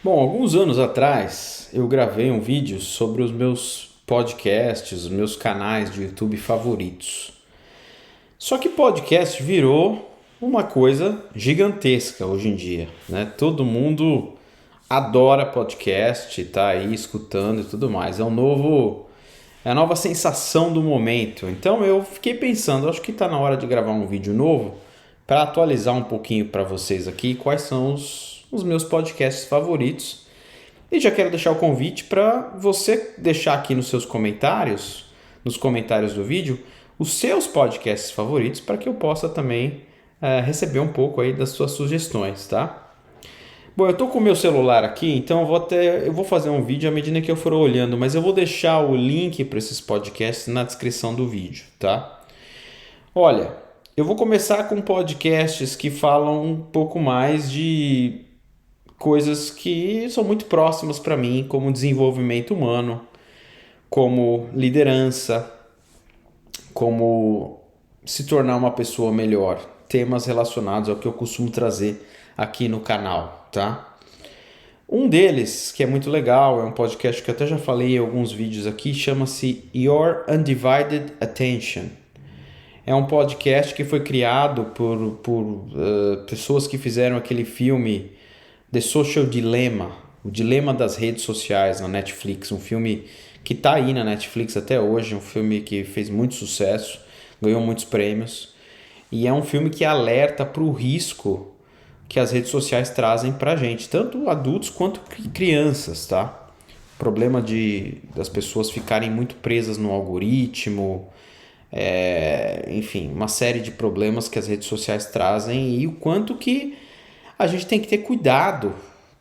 Bom, alguns anos atrás eu gravei um vídeo sobre os meus podcasts, os meus canais de YouTube favoritos. Só que podcast virou uma coisa gigantesca hoje em dia, né? Todo mundo adora podcast, tá aí escutando e tudo mais. É a nova sensação do momento. Então eu fiquei pensando, acho que está na hora de gravar um vídeo novo para atualizar um pouquinho para vocês aqui quais são os meus podcasts favoritos. E já quero deixar o convite para você deixar aqui nos comentários do vídeo, os seus podcasts favoritos para que eu possa também receber um pouco aí das suas sugestões, tá? Bom, eu tô com o meu celular aqui, então eu vou fazer um vídeo à medida que eu for olhando, mas eu vou deixar o link para esses podcasts na descrição do vídeo, tá? Olha, eu vou começar com podcasts que falam um pouco mais de coisas que são muito próximas para mim, como desenvolvimento humano, como liderança, como se tornar uma pessoa melhor, temas relacionados ao que eu costumo trazer aqui no canal, tá? Um deles, que é muito legal, é um podcast que eu até já falei em alguns vídeos aqui, chama-se Your Undivided Attention. É um podcast que foi criado por pessoas que fizeram aquele filme The Social Dilemma, o dilema das redes sociais na Netflix, um filme que está aí na Netflix até hoje, um filme que fez muito sucesso, ganhou muitos prêmios, e é um filme que alerta para o risco que as redes sociais trazem para a gente, tanto adultos quanto crianças, tá? Problema das pessoas ficarem muito presas no algoritmo, enfim, uma série de problemas que as redes sociais trazem e o quanto que a gente tem que ter cuidado,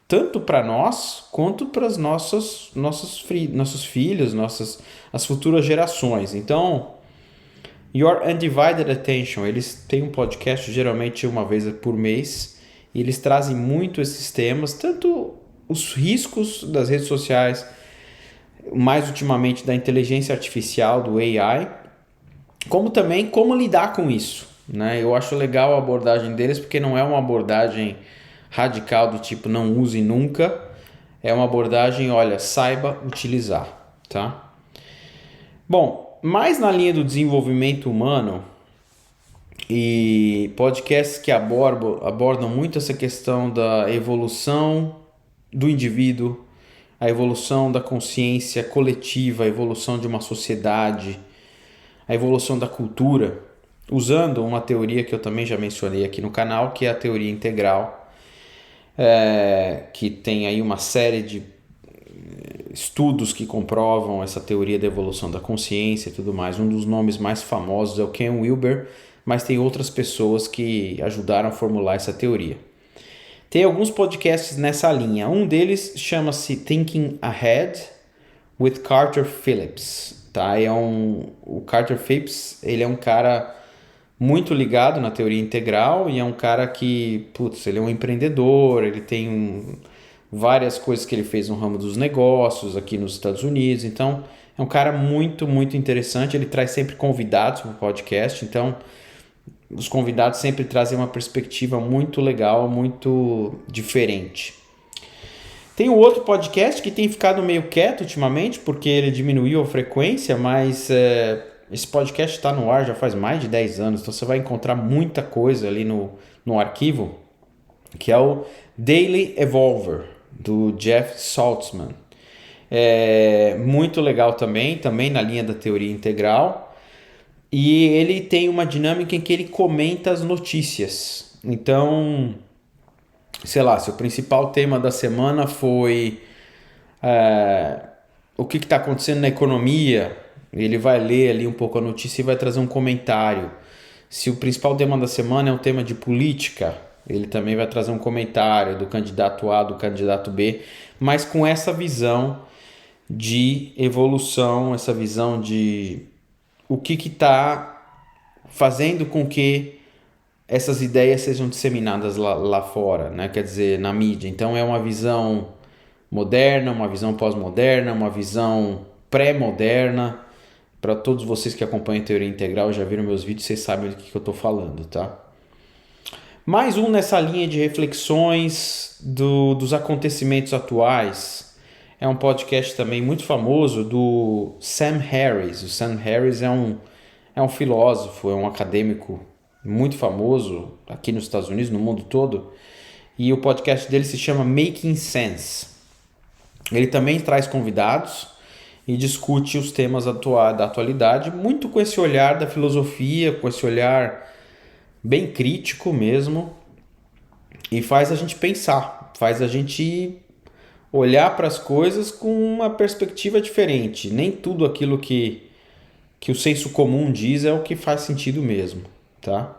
tanto para nós quanto para os nossos filhos, as futuras gerações. Então, Your Undivided Attention, eles têm um podcast geralmente uma vez por mês e eles trazem muito esses temas, tanto os riscos das redes sociais, mais ultimamente da inteligência artificial, do AI, como também como lidar com isso, né? Eu acho legal a abordagem deles porque não é uma abordagem radical do tipo não use nunca, é uma abordagem, olha, saiba utilizar, tá? Bom, mais na linha do desenvolvimento humano e podcasts que abordam muito essa questão da evolução do indivíduo, a evolução da consciência coletiva, a evolução de uma sociedade, a evolução da cultura, usando uma teoria que eu também já mencionei aqui no canal, que é a teoria integral, que tem aí uma série de estudos que comprovam essa teoria da evolução da consciência e tudo mais. Um dos nomes mais famosos é o Ken Wilber, mas tem outras pessoas que ajudaram a formular essa teoria. Tem alguns podcasts nessa linha. Um deles chama-se Thinking Ahead with Carter Phillips. Tá? O Carter Phillips, ele é um cara muito ligado na teoria integral e é um cara que, ele é um empreendedor, ele tem várias coisas que ele fez no ramo dos negócios aqui nos Estados Unidos. Então, é um cara muito, muito interessante. Ele traz sempre convidados para o podcast, então os convidados sempre trazem uma perspectiva muito legal, muito diferente. Tem um outro podcast que tem ficado meio quieto ultimamente, porque ele diminuiu a frequência, mas esse podcast está no ar já faz mais de 10 anos, então você vai encontrar muita coisa ali no arquivo, que é o Daily Evolver, do Jeff Saltzman. É muito legal também na linha da teoria integral. E ele tem uma dinâmica em que ele comenta as notícias. Então, sei lá, se o principal tema da semana foi o que está acontecendo na economia, ele vai ler ali um pouco a notícia e vai trazer um comentário. Se o principal tema da semana é um tema de política, ele também vai trazer um comentário do candidato A, do candidato B, mas com essa visão de evolução, essa visão de o que está fazendo com que essas ideias sejam disseminadas lá fora, né? Quer dizer, na mídia. Então é uma visão moderna, uma visão pós-moderna, uma visão pré-moderna. Para todos vocês que acompanham a teoria integral, já viram meus vídeos, vocês sabem do que eu estou falando, tá? Mais um nessa linha de reflexões dos acontecimentos atuais. É um podcast também muito famoso do Sam Harris. O Sam Harris é um filósofo, é um acadêmico muito famoso aqui nos Estados Unidos, no mundo todo. E o podcast dele se chama Making Sense. Ele também traz convidados e discute os temas da atualidade, muito com esse olhar da filosofia, com esse olhar bem crítico mesmo, e faz a gente pensar, faz a gente olhar para as coisas com uma perspectiva diferente. Nem tudo aquilo que o senso comum diz é o que faz sentido mesmo, tá?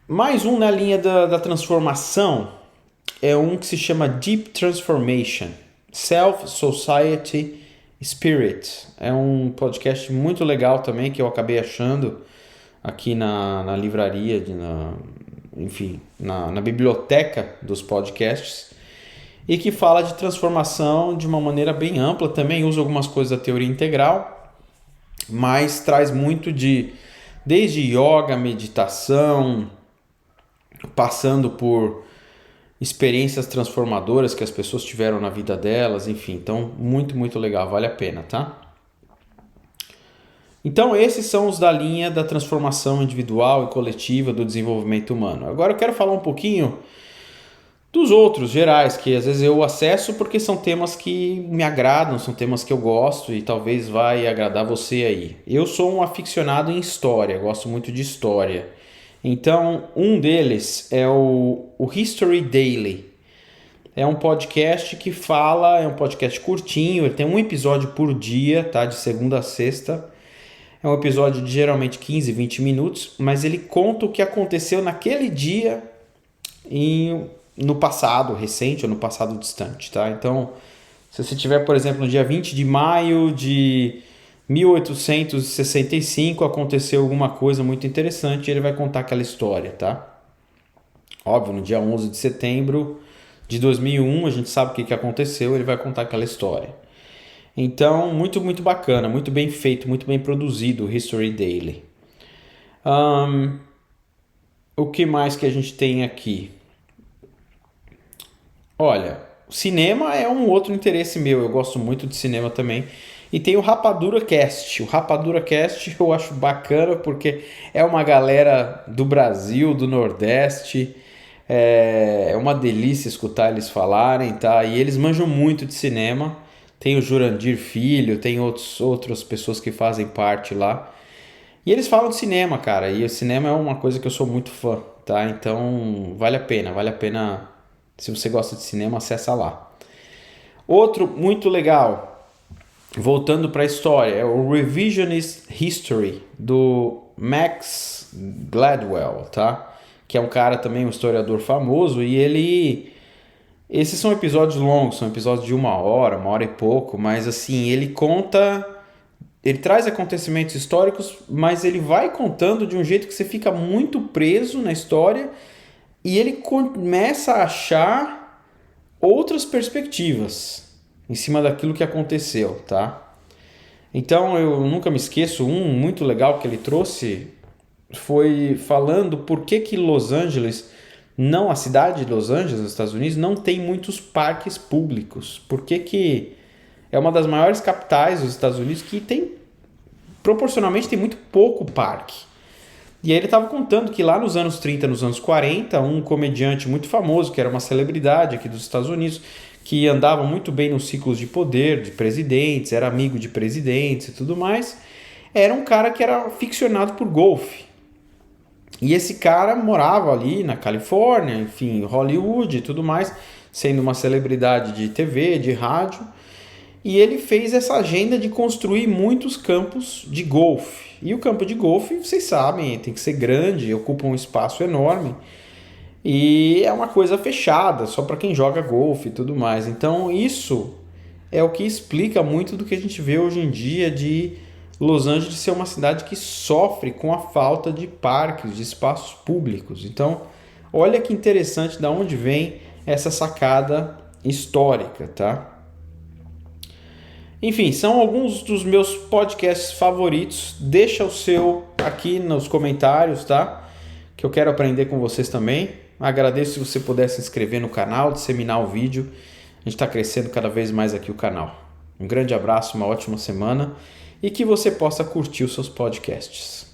Mais um na linha da transformação é um que se chama Deep Transformation, Self, Society, Spirit. É um podcast muito legal também que eu acabei achando aqui na livraria, na biblioteca dos podcasts, e que fala de transformação de uma maneira bem ampla. Também usa algumas coisas da teoria integral, mas traz muito desde yoga, meditação, passando por experiências transformadoras que as pessoas tiveram na vida delas, enfim. Então, muito, muito legal, vale a pena, tá? Então, esses são os da linha da transformação individual e coletiva do desenvolvimento humano. Agora eu quero falar um pouquinho dos outros gerais, que às vezes eu acesso porque são temas que me agradam, são temas que eu gosto e talvez vai agradar você aí. Eu sou um aficionado em história, gosto muito de história. Então, um deles é o History Daily. É um podcast que fala, é um podcast curtinho, ele tem um episódio por dia, tá? De segunda a sexta. É um episódio de geralmente 15, 20 minutos, mas ele conta o que aconteceu naquele dia no passado recente ou no passado distante, tá? Então, se você tiver, por exemplo, no dia 20 de maio de 1865 aconteceu alguma coisa muito interessante, ele vai contar aquela história, tá? Óbvio, no dia 11 de setembro de 2001, a gente sabe o que aconteceu, ele vai contar aquela história. Então, muito, muito bacana, muito bem feito, muito bem produzido o History Daily. O que mais que a gente tem aqui? Olha, cinema é um outro interesse meu, eu gosto muito de cinema também. E tem o Rapadura Cast. O Rapadura Cast eu acho bacana porque é uma galera do Brasil, do Nordeste. É uma delícia escutar eles falarem, tá? E eles manjam muito de cinema. Tem o Jurandir Filho, tem outras pessoas que fazem parte lá. E eles falam de cinema, cara. E o cinema é uma coisa que eu sou muito fã, tá? Então vale a pena. Se você gosta de cinema, acessa lá. Outro muito legal, voltando para a história, é o Revisionist History do Max Gladwell, tá? Que é um cara também, um historiador famoso, e esses são episódios longos, são episódios de uma hora e pouco, mas assim, ele traz acontecimentos históricos, mas ele vai contando de um jeito que você fica muito preso na história e ele começa a achar outras perspectivas em cima daquilo que aconteceu, tá? Então eu nunca me esqueço, um muito legal que ele trouxe foi falando por que Los Angeles, não a cidade de Los Angeles, nos Estados Unidos, não tem muitos parques públicos. Por que é uma das maiores capitais dos Estados Unidos que proporcionalmente tem muito pouco parque. E aí ele estava contando que lá nos anos 30, nos anos 40, um comediante muito famoso, que era uma celebridade aqui dos Estados Unidos, que andava muito bem nos ciclos de poder, de presidentes, era amigo de presidentes e tudo mais, era um cara que era ficcionado por golfe. E esse cara morava ali na Califórnia, enfim, Hollywood e tudo mais, sendo uma celebridade de TV, de rádio. E ele fez essa agenda de construir muitos campos de golfe. E o campo de golfe, vocês sabem, tem que ser grande, ocupa um espaço enorme. E é uma coisa fechada, só para quem joga golfe e tudo mais. Então isso é o que explica muito do que a gente vê hoje em dia de Los Angeles ser uma cidade que sofre com a falta de parques, de espaços públicos. Então, olha que interessante de onde vem essa sacada histórica, tá? Enfim, são alguns dos meus podcasts favoritos. Deixa o seu aqui nos comentários, tá? que eu quero aprender com vocês também. Agradeço se você puder se inscrever no canal, disseminar o vídeo. A gente está crescendo cada vez mais aqui o canal. Um grande abraço, uma ótima semana e que você possa curtir os seus podcasts.